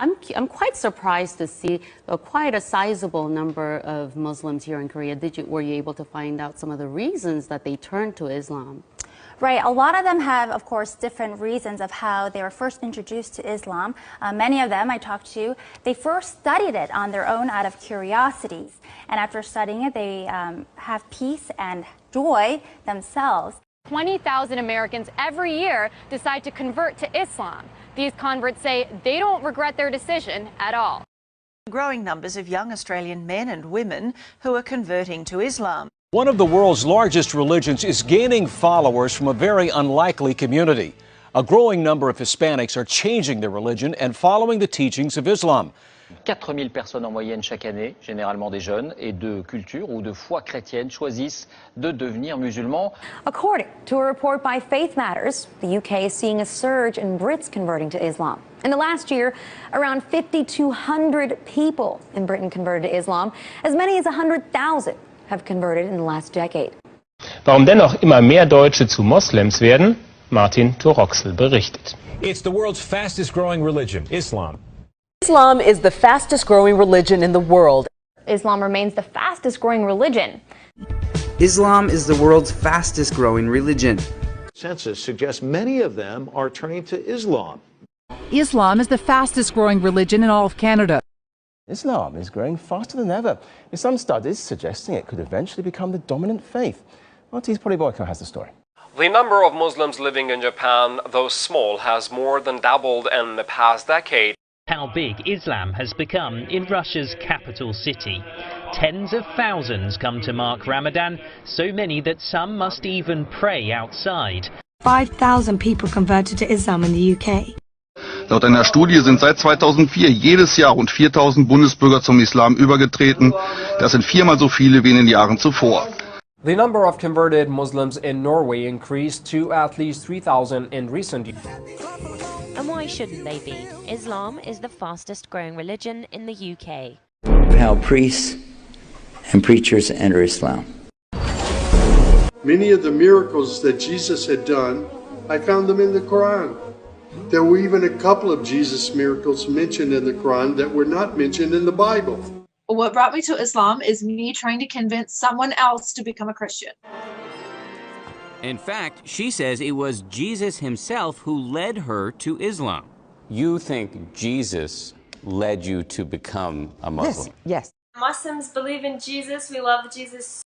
I'm quite surprised to see quite a sizable number of Muslims here in Korea. Were you able to find out some of the reasons that they turned to Islam? Right. A lot of them have, of course, different reasons of how they were first introduced to Islam. Many of them I talked to, they first studied it on their own out of curiosity. And after studying it, they have peace and joy themselves. 20,000 Americans every year decide to convert to Islam. These converts say they don't regret their decision at all. Growing numbers of young Australian men and women who are converting to Islam. One of the world's largest religions is gaining followers from a very unlikely community. A growing number of Hispanics are changing their religion and following the teachings of Islam. 4000 personnes en moyenne chaque année, généralement des jeunes, et de culture ou de foi chrétienne choisissent de devenir musulmans. According to a report by Faith Matters, the UK is seeing a surge in Brits converting to Islam. In the last year, around 5,200 people in Britain converted to Islam. As many as 100,000 have converted in the last decade. Warum dennoch immer mehr Deutsche zu Moslems werden? Martin Toroxel berichtet. It's the world's fastest growing religion, Islam. Islam is the fastest growing religion in the world. Islam remains the fastest growing religion. Islam is the world's fastest growing religion. Census suggests many of them are turning to Islam. Islam is the fastest growing religion in all of Canada. Islam is growing faster than ever, with some studies suggesting it could eventually become the dominant faith. Maltese Polyboyko has the story. The number of Muslims living in Japan, though small, has more than doubled in the past decade. How big Islam has become in Russia's capital city. Tens of thousands come to mark Ramadan, so many that some must even pray outside. 5,000 people converted to Islam in the UK. Laut einer Studie sind seit 2004 jedes Jahr rund 4.000 Bundesbürger zum Islam übergetreten. Das sind viermal so viele wie in den Jahren zuvor. The number of converted Muslims in Norway increased to at least 3,000 in recent years. And why shouldn't they be? Islam is the fastest growing religion in the UK. How priests and preachers enter Islam. Many of the miracles that Jesus had done, I found them in the Quran. There were even a couple of Jesus miracles mentioned in the Quran that were not mentioned in the Bible. What brought me to Islam is me trying to convince someone else to become a Christian. In fact, she says it was Jesus himself who led her to Islam. You think Jesus led you to become a Muslim? Yes. Muslims believe in Jesus. We love Jesus